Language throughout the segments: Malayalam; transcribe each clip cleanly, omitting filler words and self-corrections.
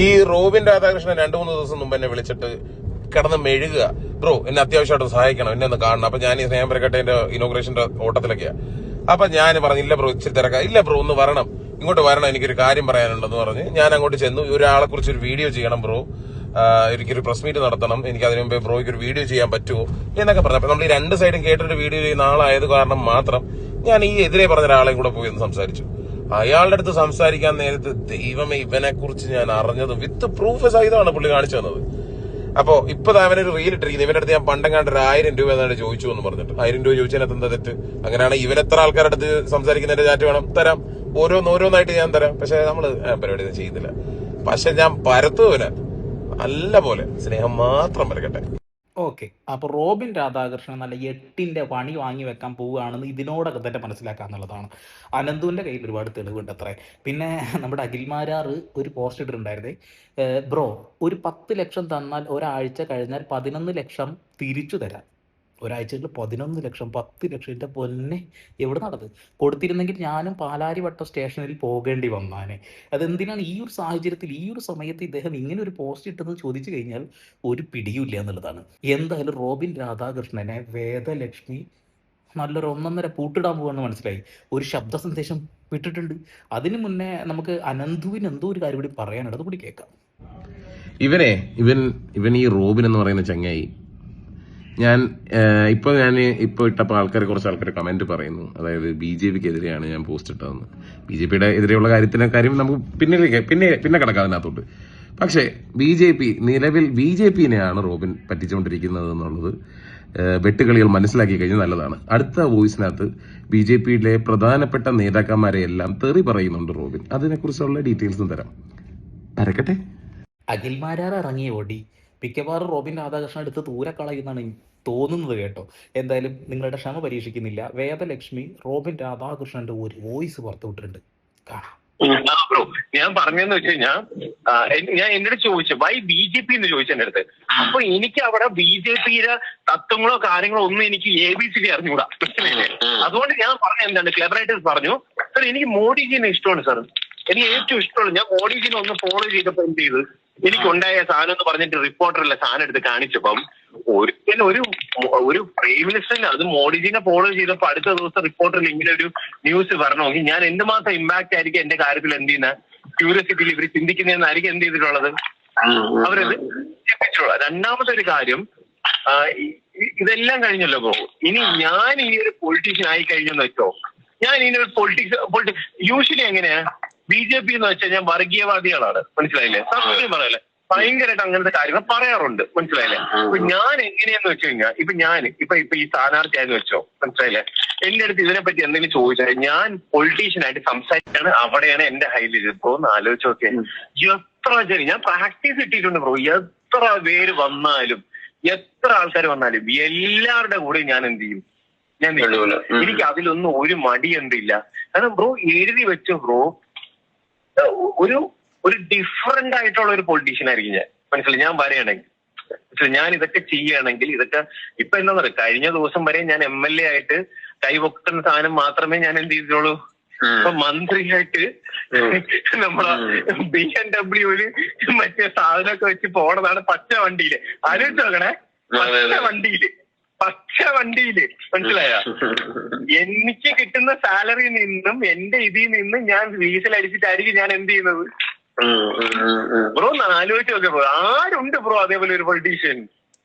ഈ റോബിൻ രാധാകൃഷ്ണൻ 2-3 ദിവസം മുമ്പ് എന്നെ വിളിച്ചിട്ട് കിടന്ന് മെഴുകുക, ബ്രോ എന്നെ അത്യാവശ്യമായിട്ട് സഹായിക്കണം, എന്നെ ഒന്ന് കാണണം. അപ്പൊ ഞാൻ ഈ സ്നേഹം പരക്കട്ടേന്റെ ഇനോഗ്രേഷന്റെ ഓട്ടത്തിലൊക്കെയാ. അപ്പൊ ഞാൻ പറഞ്ഞു, ഇല്ല ബ്രോ ഇച്ചിരി തിരക്കാം, ഇല്ല ബ്രോ ഒന്ന് വരണം, ഇങ്ങോട്ട് വരണം, എനിക്കൊരു കാര്യം പറയാനുണ്ടെന്ന് പറഞ്ഞ് ഞാൻ അങ്ങോട്ട് ചെന്നു. ഒരാളെ കുറിച്ച് ഒരു വീഡിയോ ചെയ്യണം ബ്രോ, എനിക്കൊരു പ്രസ് മീറ്റ് നടത്തണം, എനിക്ക് അതിനു മുമ്പേ ബ്രോയ്ക്ക് ഒരു വീഡിയോ ചെയ്യാൻ പറ്റുമോ എന്നൊക്കെ പറഞ്ഞു. അപ്പൊ നമ്മൾ ഈ 2 സൈഡും കേട്ടിട്ട് വീഡിയോ ചെയ്യുന്ന ആളായത് കാരണം മാത്രം ഞാൻ ഈ എതിരെ പറഞ്ഞ ഒരാളെയും കൂടെ പോയി ഒന്ന് സംസാരിച്ചു. അയാളുടെ അടുത്ത് സംസാരിക്കാൻ നേരത്ത് ദൈവമേ ഇവനെ കുറിച്ച് ഞാൻ അറിഞ്ഞത് വിത്ത് പ്രൂഫ് സഹിതമാണ് പുള്ളി കാണിച്ചു തന്നത്. അപ്പോ ഇപ്പൊ അവനൊരു റീൽ ഇട്ടിരിക്കുന്നത്, ഇവന്റെ അടുത്ത് ഞാൻ പണ്ടെങ്ങാണ്ട് 1000 രൂപ എന്നാണ് ചോദിച്ചു എന്ന് പറഞ്ഞിട്ട്. 1000 രൂപ ചോദിച്ചതിനകത്ത് എന്താ തെറ്റ്? അങ്ങനെയാണ് ഇവൻ എത്ര ആൾക്കാരുടെ അടുത്ത് സംസാരിക്കുന്നതിന്റെ ചാറ്റ് വേണം തരാം, ഓരോന്നായിട്ട് ഞാൻ തരാം. പക്ഷെ നമ്മള് പരിപാടി ചെയ്യുന്നില്ല. പക്ഷെ ഞാൻ പരത്തുവന് നല്ല പോലെ സ്നേഹം മാത്രം വരക്കട്ടെ. ഓക്കെ, അപ്പോൾ റോബിൻ രാധാകൃഷ്ണൻ നല്ല 8ന്റെ പണി വാങ്ങി വെക്കാൻ പോവുകയാണെന്ന് ഇതിനോടൊക്കെ തന്നെ മനസ്സിലാക്കാന്നുള്ളതാണ്. അനന്തുവിൻ്റെ കയ്യിൽ ഒരുപാട് തെളിവുണ്ട് അത്രേ. പിന്നെ നമ്മുടെ അഖിൽമാരാർ ഒരു പോസ്റ്റ് ഇട്ടിട്ടുണ്ടായിരുന്നേ, ബ്രോ ഒരു 10 ലക്ഷം തന്നാൽ ഒരാഴ്ച കഴിഞ്ഞാൽ 11 ലക്ഷം തിരിച്ചു തരാം. ഒരാഴ്ചയിൽ 11 ലക്ഷം, 10 ലക്ഷം, എൻ്റെ പൊന്നെ എവിടെ നടന്നത്? കൊടുത്തിരുന്നെങ്കിൽ ഞാനും പാലാരിവട്ടം സ്റ്റേഷനിൽ പോകേണ്ടി വന്നാനെ. അതെന്തിനാണ് ഈ ഒരു സാഹചര്യത്തിൽ ഈ ഒരു സമയത്ത് ഇദ്ദേഹം ഇങ്ങനെ ഒരു പോസ്റ്റ് ഇട്ടെന്ന് ചോദിച്ചു കഴിഞ്ഞാൽ ഒരു പിടിയുമില്ല എന്നുള്ളതാണ്. എന്തായാലും റോബിൻ രാധാകൃഷ്ണനെ വേദലക്ഷ്മി നല്ലൊരു 1.5 പൂട്ടിടാൻ പോകാന്ന് മനസ്സിലായി. ഒരു ശബ്ദ സന്ദേശം വിട്ടിട്ടുണ്ട്. അതിനു മുന്നേ നമുക്ക് അനന്തുവിന് എന്തോ ഒരു കാര്യം കൂടി പറയാനുണ്ട്, അതുകൂടി കേൾക്കാം. ഇവൻ ഈ റോബിൻ എന്ന് പറയുന്ന ചങ്ങായി, ഞാൻ ഇട്ടപ്പോൾ കുറച്ച് ആൾക്കാർ കമന്റ് പറയുന്നു, അതായത് BJPക്ക് എതിരെയാണ് ഞാൻ പോസ്റ്റ് ഇട്ടതെന്ന്. BJPയുടെ എതിരെയുള്ള കാര്യം നമുക്ക് പിന്നെ കിടക്കാം അതിനകത്തോട്ട്. പക്ഷേ നിലവിൽ BJPനെയാണ് റോബിൻ പറ്റിച്ചുകൊണ്ടിരിക്കുന്നത് എന്നുള്ളത് വെട്ടുകളികൾ മനസ്സിലാക്കി കഴിഞ്ഞാൽ നല്ലതാണ്. അടുത്ത വോയിസിനകത്ത് BJPയിലെ പ്രധാനപ്പെട്ട നേതാക്കന്മാരെ എല്ലാം തെറി പറയുന്നുണ്ട് റോബിൻ. അതിനെക്കുറിച്ചുള്ള ഡീറ്റെയിൽസും തരാം. പരക്കട്ടെ. അഖിൽമാരാർ ഇറങ്ങി ഓടി, മിക്കവാറും റോബിൻ രാധാകൃഷ്ണൻ എടുത്ത് ദൂരെ കളയുന്നതാണ് തോന്നുന്നത് കേട്ടോ. എന്തായാലും നിങ്ങളുടെ ക്ഷമ പരീക്ഷിക്കുന്നില്ല. വേദലക്ഷ്മി റോബിൻ രാധാകൃഷ്ണന്റെ ഒരു വോയിസ് പുറത്തുവിട്ടിട്ടുണ്ട്, കാണാം. ബ്രോ ഞാൻ പറഞ്ഞെന്ന് വെച്ച് കഴിഞ്ഞാൽ, ഞാൻ എന്നോട് ചോദിച്ചു വൈ BJP എന്ന് ചോദിച്ചു എന്റെ അടുത്ത്. അപ്പൊ എനിക്ക് അവിടെ BJPയുടെ തത്വങ്ങളോ കാര്യങ്ങളോ ഒന്നും എനിക്ക് ABCD അറിഞ്ഞുകൂടാ, മനസ്സിലായില്ലേ? അതുകൊണ്ട് ഞാൻ പറഞ്ഞ എന്താണ്, ക്ലെവറായിട്ട് പറഞ്ഞു, സാർ എനിക്ക് മോഡിജിനെ ഇഷ്ടമാണ് സാർ, എനിക്ക് ഏറ്റവും ഇഷ്ടമുള്ള, ഞാൻ മോഡിജിനെ ഒന്ന് ഫോളോ ചെയ്തപ്പോ എന്ത് ചെയ്ത്, എനിക്കുണ്ടായ സാധനം എന്ന് പറഞ്ഞിട്ട് റിപ്പോർട്ടറല്ല സാധനം എടുത്ത് കാണിച്ചപ്പം ഒരു പ്രൈം മിനിസ്റ്ററിന്, അത് മോഡിജിനെ ഫോളോ ചെയ്തപ്പോ അടുത്ത ദിവസം റിപ്പോർട്ടറിൽ ഇങ്ങനെ ഒരു ന്യൂസ് വരണമെങ്കിൽ ഞാൻ എന്തുമാത്രം ഇമ്പാക്ട് ആയിരിക്കും എന്റെ കാര്യത്തിൽ എന്ത് ചെയ്യുന്ന ക്യൂരിയോസിറ്റിയിൽ ഇവർ ചിന്തിക്കുന്നതെന്നായിരിക്കും എന്ത് ചെയ്തിട്ടുള്ളത്, അവരത് ചിന്തിച്ചിട്ടുള്ളത്. രണ്ടാമത്തെ ഒരു കാര്യം, ഇതെല്ലാം കഴിഞ്ഞല്ലോ ബ്രോ, ഇനി ഞാൻ ഇനി ഒരു പൊളിറ്റീഷ്യൻ ആയി കഴിഞ്ഞെന്ന് വെച്ചോ, ഞാൻ ഇനി ഒരു യൂഷ്വലി എങ്ങനെയാ BJP എന്ന് വെച്ചാൽ ഞാൻ വർഗീയവാദികളാണ്, മനസ്സിലായില്ലേ? സത്യം പറയല്ലേ, ഭയങ്കരമായിട്ട് അങ്ങനത്തെ കാര്യങ്ങൾ പറയാറുണ്ട്, മനസ്സിലായില്ലേ? അപ്പൊ ഞാൻ എങ്ങനെയാന്ന് വെച്ച് കഴിഞ്ഞാൽ, ഇപ്പൊ ഈ സ്ഥാനാർത്ഥിയായെന്ന് വെച്ചോ, മനസ്സിലായില്ലേ, എന്റെ അടുത്ത് ഇതിനെപ്പറ്റി എന്തെങ്കിലും ചോദിച്ചാൽ ഞാൻ പൊളിറ്റീഷ്യനായിട്ട് സംസാരിക്കാണ്, അവിടെയാണ് എന്റെ ഹൈലൈറ്റ്. ഇപ്പൊ ഒന്ന് ആലോചിച്ച് നോക്കിയാൽ എത്ര ഞാൻ പ്രാക്ടീസ് ഇട്ടിട്ടുണ്ട് ബ്രോ, എത്ര പേര് വന്നാലും എത്ര ആൾക്കാർ വന്നാലും എല്ലാവരുടെ കൂടെ ഞാൻ എന്ത് ചെയ്യും, എനിക്ക് അതിലൊന്നും ഒരു മടി എന്തില്ല. കാരണം ബ്രോ എഴുതി വെച്ച ബ്രോ ഒരു ഡിഫറെന്റ് ആയിട്ടുള്ള ഒരു പൊളിറ്റീഷ്യൻ ആയിരിക്കും ഞാൻ, മനസ്സിലായി? ഞാൻ പറയുകയാണെങ്കിൽ, ഞാൻ ഇതൊക്കെ ചെയ്യുകയാണെങ്കിൽ, ഇതൊക്കെ ഇപ്പൊ എന്താ പറയുക, കഴിഞ്ഞ ദിവസം വരെ ഞാൻ MLA ആയിട്ട് കൈവക്കുന്ന സാധനം മാത്രമേ ഞാൻ എന്ത് ചെയ്തിട്ടുള്ളൂ. ഇപ്പൊ മന്ത്രിയായിട്ട് നമ്മളെ BMW മറ്റേ സാധനമൊക്കെ വെച്ച് പോണതാണ് പച്ച വണ്ടിയില്. ആലോചിച്ച് നോക്കണേ, പച്ച വണ്ടിയില്, മനസ്സിലായ? എനിക്ക് കിട്ടുന്ന സാലറിയിൽ നിന്നും എന്റെ ഇതിൽ നിന്നും ഞാൻ വീസലടിച്ചിട്ടായിരിക്കും ഞാൻ എന്ത് ചെയ്യുന്നത്. ബ്രോ ഒന്ന് ആലോചിച്ച് നോക്കിയ ബ്രോ, ആരുണ്ട് ബ്രോ അതേപോലെ ഒരു പൊളിറ്റീഷ്യൻ?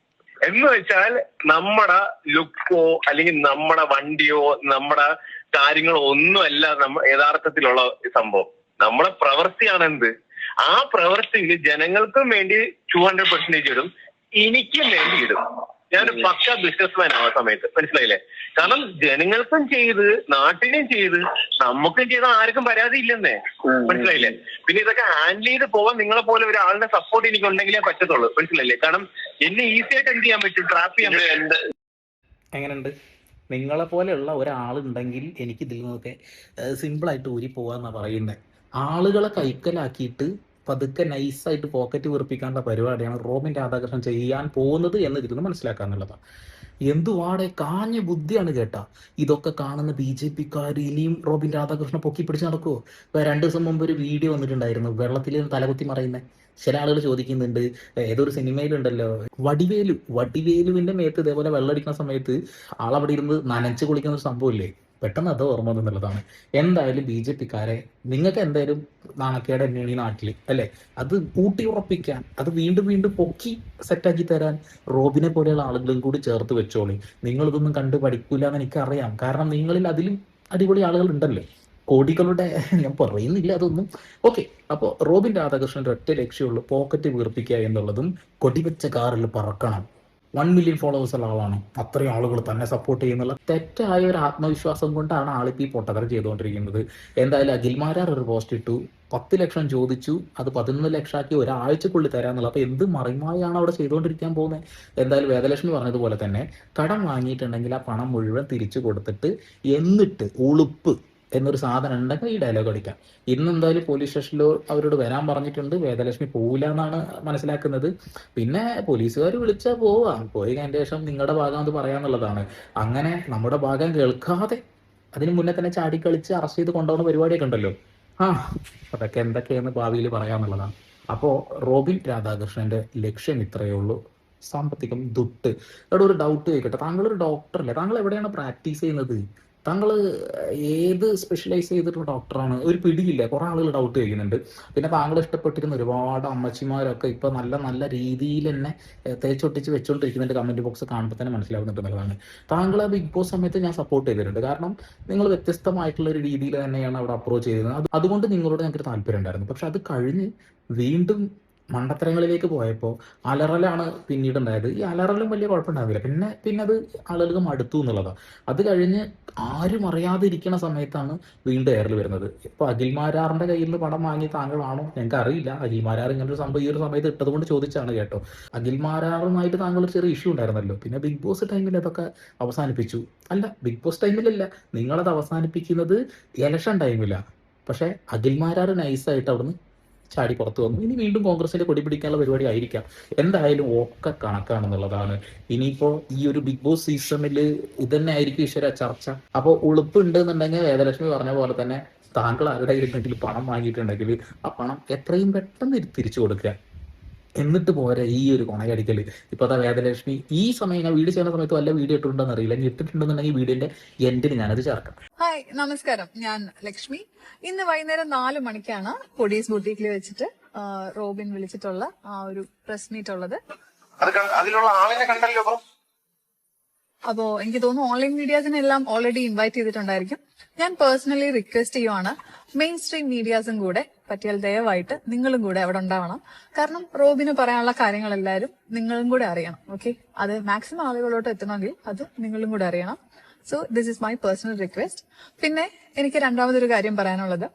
എന്ന് വെച്ചാൽ നമ്മുടെ ലുക്കോ അല്ലെങ്കിൽ നമ്മുടെ വണ്ടിയോ നമ്മുടെ കാര്യങ്ങളോ ഒന്നുമല്ല യഥാർത്ഥത്തിലുള്ള സംഭവം. നമ്മുടെ പ്രവൃത്തിയാണ് എന്ത്. ആ പ്രവൃത്തിയിൽ ജനങ്ങൾക്കും വേണ്ടി 200% ഇടും, എനിക്കും വേണ്ടി ഇടും. ഞാനൊരു പക്ക ബിസിനസ്മാൻ ആ സമയത്ത്, മനസ്സിലായില്ലേ? കാരണം ജനങ്ങൾക്കും ചെയ്ത് നാട്ടിനും ചെയ്ത് നമുക്കും ചെയ്ത ആർക്കും പരാതി ഇല്ലെന്നേ, മനസ്സിലായില്ലേ? പിന്നെ ഇതൊക്കെ ഹാൻഡിൽ ചെയ്ത് പോകാൻ നിങ്ങളെ പോലെ ഒരാളുടെ സപ്പോർട്ട് എനിക്ക് ഉണ്ടെങ്കിലേ പറ്റത്തുള്ളൂ, മനസ്സിലായില്ലേ? കാരണം എന്നെ ഈസി ആയിട്ട് എന്ത് ചെയ്യാൻ പറ്റും, ട്രാപ്പ് ചെയ്യാൻ പറ്റും. എങ്ങനെയുണ്ട്? നിങ്ങളെ പോലെയുള്ള ഒരാളുണ്ടെങ്കിൽ എനിക്ക് ഇതിൽ നിന്നൊക്കെ സിമ്പിളായിട്ട് ഊരി പോകാന്നാണ് പറയുന്നത്. ആളുകളെ കൈക്കലാക്കിയിട്ട് പതുക്കെ നൈസായിട്ട് പോക്കറ്റ് വീർപ്പിക്കാനുള്ള പരിപാടിയാണ് റോബിൻ രാധാകൃഷ്ണൻ ചെയ്യാൻ പോകുന്നത് എന്ന് ഇതിൽ മനസ്സിലാക്കുക എന്നുള്ളതാണ്. എന്തുവാടെ കാഞ്ഞ ബുദ്ധിയാണ് കേട്ടാ. ഇതൊക്കെ കാണുന്ന BJP-ക്കാർ ഇനിയും റോബിൻ രാധാകൃഷ്ണൻ പൊക്കി പിടിച്ച് നടക്കുമോ? ഇപ്പൊ 2 ദിവസം മുമ്പ് ഒരു വീഡിയോ വന്നിട്ടുണ്ടായിരുന്നു, വെള്ളത്തിൽ തലകുത്തി മറയുന്നത്. ചില ആളുകൾ ചോദിക്കുന്നുണ്ട്, ഏതൊരു സിനിമയിലുണ്ടല്ലോ വടിവേലുവിന്റെ മേത്ത് ഇതേപോലെ വെള്ളമടിക്കുന്ന സമയത്ത് ആളവിടെ ഇരുന്ന് നനച്ച് കുളിക്കുന്ന ഒരു സംഭവമില്ലേ, പെട്ടെന്ന് അത് ഓർമ്മ എന്നുള്ളതാണ്. എന്തായാലും BJP-ക്കാരെ, നിങ്ങൾക്ക് എന്തായാലും നാണക്കേട് തന്നെയാണ് ഈ നാട്ടിൽ അല്ലേ? അത് ഊട്ടി ഉറപ്പിക്കാൻ, അത് വീണ്ടും വീണ്ടും പൊക്കി സെറ്റാക്കി തരാൻ റോബിനെ പോലെയുള്ള ആളുകളും കൂടി ചേർത്ത് വെച്ചോളി. നിങ്ങളിതൊന്നും കണ്ട് പഠിക്കൂല എന്ന് എനിക്കറിയാം. കാരണം നിങ്ങളിൽ അതിലും അടിപൊളി ആളുകൾ ഉണ്ടല്ലോ, കോടികളുടെ. ഞാൻ പറയുന്നില്ല അതൊന്നും. ഓക്കെ, അപ്പോൾ റോബിൻ രാധാകൃഷ്ണന്റെ ഒറ്റ ലക്ഷ്യമുള്ളൂ, പോക്കറ്റ് വീർപ്പിക്കുക എന്നുള്ളതും കൊടിവെച്ച കാറിൽ പറക്കണം. 1 മില്യൺ ഫോളോവേഴ്സ് ഉള്ള ആളാണ്, അത്രയും ആളുകൾ തന്നെ സപ്പോർട്ട് ചെയ്യുന്നുള്ള തെറ്റായ ഒരു ആത്മവിശ്വാസം കൊണ്ടാണ് ആളിപ്പോൾ ഈ പൊട്ടത്തരം ചെയ്തുകൊണ്ടിരിക്കുന്നത്. എന്തായാലും അഖിൽമാരാർ ഒരു പോസ്റ്റ് ഇട്ടു, 10 ലക്ഷം ചോദിച്ചു, അത് 11 ലക്ഷമാക്കി ഒരാഴ്ചക്കുള്ളിൽ തരാന്നുള്ളത്. അപ്പോൾ എന്ത് മറിമായാണ് അവിടെ ചെയ്തുകൊണ്ടിരിക്കാൻ പോകുന്നത്? എന്തായാലും വേദലക്ഷ്മി പറഞ്ഞതുപോലെ തന്നെ കടം വാങ്ങിയിട്ടുണ്ടെങ്കിൽ ആ പണം മുഴുവൻ തിരിച്ചു കൊടുത്തിട്ട് എന്നിട്ട് ഉളുപ്പ് എന്നൊരു സാധനം ഉണ്ടെങ്കിൽ ഈ ഡയലോഗ് അടിക്കാം. ഇന്ന് എന്തായാലും പോലീസ് സ്റ്റേഷനിൽ അവരോട് വരാൻ പറഞ്ഞിട്ടുണ്ട്. വേദലക്ഷ്മി പോവില്ല എന്നാണ് മനസ്സിലാക്കുന്നത്. പിന്നെ പോലീസുകാർ വിളിച്ചാൽ പോവാം, പോയി അതിൻ്റെ ശേഷം നിങ്ങളുടെ ഭാഗം അത് പറയാന്നുള്ളതാണ്. അങ്ങനെ നമ്മുടെ ഭാഗം കേൾക്കാതെ അതിന് മുന്നേ തന്നെ ചാടിക്കളിച്ച് അറസ്റ്റ് ചെയ്ത് കൊണ്ടുപോകുന്ന പരിപാടിയൊക്കെ ഉണ്ടല്ലോ. അതൊക്കെ എന്തൊക്കെയെന്ന് ഭാവിയിൽ പറയാന്നുള്ളതാണ്. അപ്പോൾ റോബിൻ രാധാകൃഷ്ണന്റെ ലക്ഷ്യം ഇത്രയേ ഉള്ളൂ, സാമ്പത്തികം ദുട്ട്. ഇവിടെ ഒരു ഡൗട്ട് ചോദിക്കട്ടെ, താങ്കളൊരു ഡോക്ടറല്ലേ? താങ്കൾ എവിടെയാണ് പ്രാക്ടീസ് ചെയ്യുന്നത്? താങ്കൾ ഏത് സ്പെഷ്യലൈസ് ചെയ്തിട്ടുള്ള ഡോക്ടറാണ്? ഒരു പിടിയില്ല. കുറെ ആളുകൾ ഡൗട്ട് ചോദിക്കുന്നുണ്ട്. പിന്നെ താങ്കൾ ഇഷ്ടപ്പെട്ടിരുന്ന ഒരുപാട് അമ്മച്ചിമാരൊക്കെ ഇപ്പൊ നല്ല നല്ല രീതിയിൽ തന്നെ തേച്ചൊട്ടിച്ച് വെച്ചുകൊണ്ടിരിക്കുന്നുണ്ട്. കമന്റ് ബോക്സ് കാണുമ്പോൾ തന്നെ മനസ്സിലാവുന്നുണ്ട് എന്നുള്ളതാണ്. താങ്കളെ ബിഗ് ബോസ് സമയത്ത് ഞാൻ സപ്പോർട്ട് ചെയ്തിട്ടുണ്ട്. കാരണം നിങ്ങൾ വ്യത്യസ്തമായിട്ടുള്ള ഒരു രീതിയിൽ തന്നെയാണ് അവിടെ അപ്രോച്ച് ചെയ്തത്. അതുകൊണ്ട് നിങ്ങളോട് ഞങ്ങൾക്ക് താല്പര്യം ഉണ്ടായിരുന്നു. പക്ഷെ അത് കഴിഞ്ഞ് വീണ്ടും മണ്ടത്തരങ്ങളിലേക്ക് പോയപ്പോൾ അലറലാണ് പിന്നീട് ഉണ്ടായത്. ഈ അലറലും വലിയ കുഴപ്പമുണ്ടാവില്ല, പിന്നെ അത് ആളുകൾക്ക് മടുത്തു എന്നുള്ളതാണ്. അത് കഴിഞ്ഞ് ആരും അറിയാതെ ഇരിക്കുന്ന സമയത്താണ് വീണ്ടും എയറിൽ വരുന്നത്. ഇപ്പൊ അഖിൽമാരാറിന്റെ കയ്യിൽ നിന്ന് പണം വാങ്ങി താങ്കളാണോ? ഞങ്ങൾക്ക് അറിയില്ല. അഖിൽമാരാർ ഇങ്ങനൊരു സംഭവം ഈ ഒരു സമയത്ത് ഇട്ടത് കൊണ്ട് ചോദിച്ചാണ് കേട്ടോ. അഖിൽമാരാറുമായിട്ട് താങ്കൾ ഒരു ചെറിയ ഇഷ്യൂ ഉണ്ടായിരുന്നല്ലോ, പിന്നെ ബിഗ് ബോസ് ടൈമിൽ അതൊക്കെ അവസാനിപ്പിച്ചു. അല്ല, ബിഗ് ബോസ് ടൈമിലല്ല, നിങ്ങളത് അവസാനിപ്പിക്കുന്നത് ഇലക്ഷൻ ടൈമിലാണ്. പക്ഷെ അഖിൽമാരാർ നൈസായിട്ട് അവിടുന്ന് ചാടി പുറത്തു വന്നു. ഇനി വീണ്ടും കോൺഗ്രസിന്റെ കൊടി പിടിക്കാനുള്ള പരിപാടി ആയിരിക്കാം. എന്തായാലും ഒക്കെ കണക്കാണെന്നുള്ളതാണ്. ഇനിയിപ്പോ ഈ ഒരു ബിഗ് ബോസ് സീസണിൽ ഇതന്നെ ആയിരിക്കും ഈശ്വര ചർച്ച. അപ്പോൾ ഉളുപ്പുണ്ട് എന്നുണ്ടെങ്കിൽ വേദലക്ഷ്മി പറഞ്ഞ പോലെ തന്നെ താങ്കൾ ആരുടെ കയ്യിലുണ്ടെങ്കിൽ പണം വാങ്ങിയിട്ടുണ്ടെങ്കിൽ ആ പണം എത്രയും പെട്ടെന്ന് തിരിച്ചു കൊടുക്കുക. എന്നിട്ട് പോരെ ഈ ഒരു കൊണയടിക്കല്. ഇപ്പൊ അതാ വേദലക്ഷ്മി ഈ സമയം ഞാൻ വീഡിയോ ചെയ്യുന്ന സമയത്ത് വല്ല വീഡിയോ ഇട്ടുണ്ടെന്ന് അറിയില്ല, ഇനി ഇട്ടിട്ടുണ്ടെന്നുണ്ടെങ്കിൽ വീഡിയോന്റെ എൻഡിന് ഞാനത് ചേർക്കാം. ഹായ്, നമസ്കാരം. ഞാൻ ലക്ഷ്മി. ഇന്ന് വൈകുന്നേരം 4 മണിക്കാണ് പൊടീസ് ബുട്ടീക്കിൽ വെച്ചിട്ട് റോബിൻ വിളിച്ചിട്ടുള്ള ആ ഒരു പ്രസ് മീറ്റ് ഉള്ളത്. അതിലുള്ള ആളിനെ കണ്ടല്ലോ ബ്രോ. അപ്പോ എനിക്ക് തോന്നുന്നു ഓൺലൈൻ മീഡിയാസിനെല്ലാം ഓൾറെഡി ഇൻവൈറ്റ് ചെയ്തിട്ടുണ്ടായിരിക്കും. ഞാൻ പേഴ്സണലി റിക്വസ്റ്റ് ചെയ്യുവാണ്, മെയിൻ സ്ട്രീം മീഡിയാസും കൂടെ പറ്റിയാൽ ദയവായിട്ട് നിങ്ങളും കൂടെ അവിടെ ഉണ്ടാവണം. കാരണം റോബിന് പറയാനുള്ള കാര്യങ്ങളെല്ലാവരും നിങ്ങളും കൂടെ അറിയണം. ഓക്കെ, അത് മാക്സിമം ആളുകളോട്ട് എത്തണമെങ്കിൽ അത് നിങ്ങളും കൂടെ അറിയണം. So this is my personal request. പിന്നെ എനിക്ക് രണ്ടാമതൊരു കാര്യം പറയാനുള്ളത്,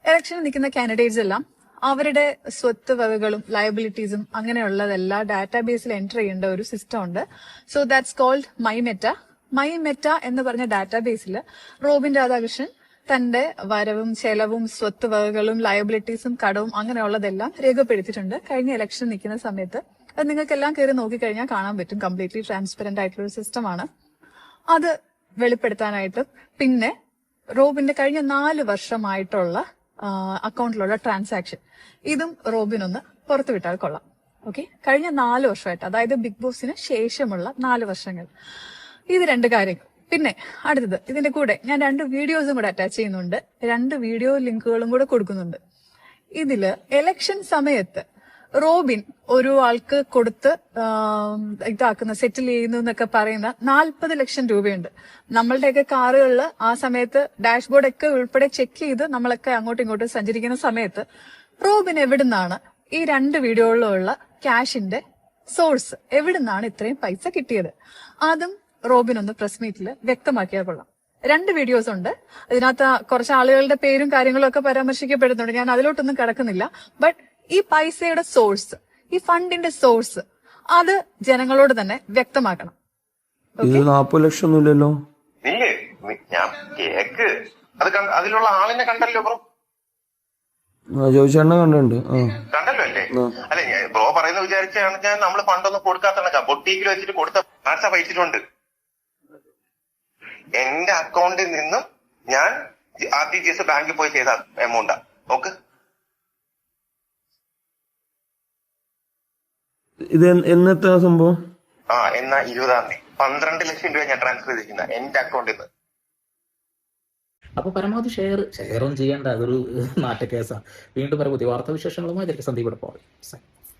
ഇലക്ഷന് നിൽക്കുന്ന കാൻഡിഡേറ്റ്സ് എല്ലാം അവരുടെ സ്വത്ത് വകകളും ലയബിലിറ്റീസും അങ്ങനെയുള്ളതെല്ലാം ഡാറ്റാബേസിൽ എൻറ്റർ ചെയ്യേണ്ട ഒരു സിസ്റ്റം ഉണ്ട്. സോ ദാറ്റ്സ് കോൾഡ് മൈമെറ്റ എന്ന് പറഞ്ഞ ഡാറ്റാബേസിൽ റോബിൻ രാധാകൃഷ്ണൻ തന്റെ വരവും ചെലവും സ്വത്ത് വകകളും ലയബിലിറ്റീസും കടവും അങ്ങനെയുള്ളതെല്ലാം രേഖപ്പെടുത്തിയിട്ടുണ്ട്. കഴിഞ്ഞ ഇലക്ഷൻ നിൽക്കുന്ന സമയത്ത് അത് നിങ്ങൾക്കെല്ലാം കയറി നോക്കിക്കഴിഞ്ഞാൽ കാണാൻ പറ്റും. കംപ്ലീറ്റ്ലി ട്രാൻസ്പെറന്റ് ആയിട്ടുള്ള ഒരു സിസ്റ്റമാണ് അത് വെളിപ്പെടുത്താനായിട്ട്. പിന്നെ റോബിന്റെ കഴിഞ്ഞ 4 വർഷമായിട്ടുള്ള അക്കൗണ്ടിലുള്ള ട്രാൻസാക്ഷൻ ഇതും റോബിനൊന്ന് പുറത്തുവിട്ടാൽ കൊള്ളാം. ഓക്കെ, കഴിഞ്ഞ 4 വർഷമായിട്ട്, അതായത് ബിഗ് ബോസിന് ശേഷമുള്ള 4 വർഷങ്ങൾ, ഇത് 2 കാര്യങ്ങൾ. പിന്നെ അടുത്തത്, ഇതിന്റെ കൂടെ ഞാൻ 2 വീഡിയോസും കൂടെ അറ്റാച്ച് ചെയ്യുന്നുണ്ട്, 2 വീഡിയോ ലിങ്കുകളും കൂടെ കൊടുക്കുന്നുണ്ട്. ഇതില് ഇലക്ഷൻ സമയത്ത് റോബിൻ ഒരു ആൾക്ക് കൊടുത്ത് ഇതാക്കുന്ന സെറ്റിൽ ചെയ്യുന്നു എന്നൊക്കെ പറയുന്ന 40 ലക്ഷം രൂപയുണ്ട്. നമ്മളുടെയൊക്കെ കാറുകളിൽ ആ സമയത്ത് ഡാഷ്ബോർഡ് ഒക്കെ ഉൾപ്പെടെ ചെക്ക് ചെയ്ത് നമ്മളൊക്കെ അങ്ങോട്ടും ഇങ്ങോട്ടും സഞ്ചരിക്കുന്ന സമയത്ത് റോബിൻ എവിടുന്നാണ് ഈ 2 വീഡിയോകളിലുള്ള ക്യാഷിന്റെ സോഴ്സ്, എവിടുന്നാണ് ഇത്രയും പൈസ കിട്ടിയത്? അതും റോബിൻ ഒന്ന് പ്രസ് മീറ്റിൽ വ്യക്തമാക്കിയാൽ കൊള്ളാം. 2 വീഡിയോസ് ഉണ്ട്. ഇതിനകത്ത് കുറച്ച് ആളുകളുടെ പേരും കാര്യങ്ങളും ഒക്കെ പരാമർശിക്കപ്പെടുന്നുണ്ട്, ഞാൻ അതിലോട്ടൊന്നും കിടക്കുന്നില്ല. ബട്ട് ഈ പൈസയുടെ സോഴ്സ്, ഈ ഫണ്ടിന്റെ സോഴ്സ്, അത് ജനങ്ങളോട് തന്നെ വ്യക്തമാക്കണം. ഇത് 40 ലക്ഷം ഒന്നുമില്ലല്ലോ. ഞാൻ കേക്ക് അതിലുള്ള ആളിനെ കണ്ടല്ലോ ബ്രോ. ജോയിച്ചേട്ടനെ കണ്ടിട്ടുണ്ട്. കണ്ടല്ലോ അല്ലേ? അല്ലെ ബ്രോ പറയുന്ന വിചാരിച്ചാണ് ഞാൻ നമ്മള് ഫണ്ടൊന്നും കൊടുക്കാത്ത ബൊട്ടീക്കിൽ വെച്ചിട്ട് കൊടുത്ത ആഴ്ച പൈച്ചിട്ടുണ്ട്. എന്റെ അക്കൗണ്ടിൽ നിന്നും ഞാൻ RTGS ബാങ്കിൽ പോയി ചെയ്ത എമൗണ്ടാ. നോക്ക്, ഇത് എന്നത്തെ സംഭവം? എന്നാ 20-ാം തീയതി 12 ലക്ഷം രൂപ ഞാൻ ട്രാൻസ്ഫർ ചെയ്തിരിക്കുന്ന എന്റെ അക്കൗണ്ടിൽ നിന്ന്. അപ്പോൾ പരമാവധി ഷെയറും ചെയ്യേണ്ട അതൊരു നാറ്റക്കേസാണ്. വീണ്ടും പരമാവധി വാർത്താവിശേഷങ്ങളുമായി സന്ദീപ്.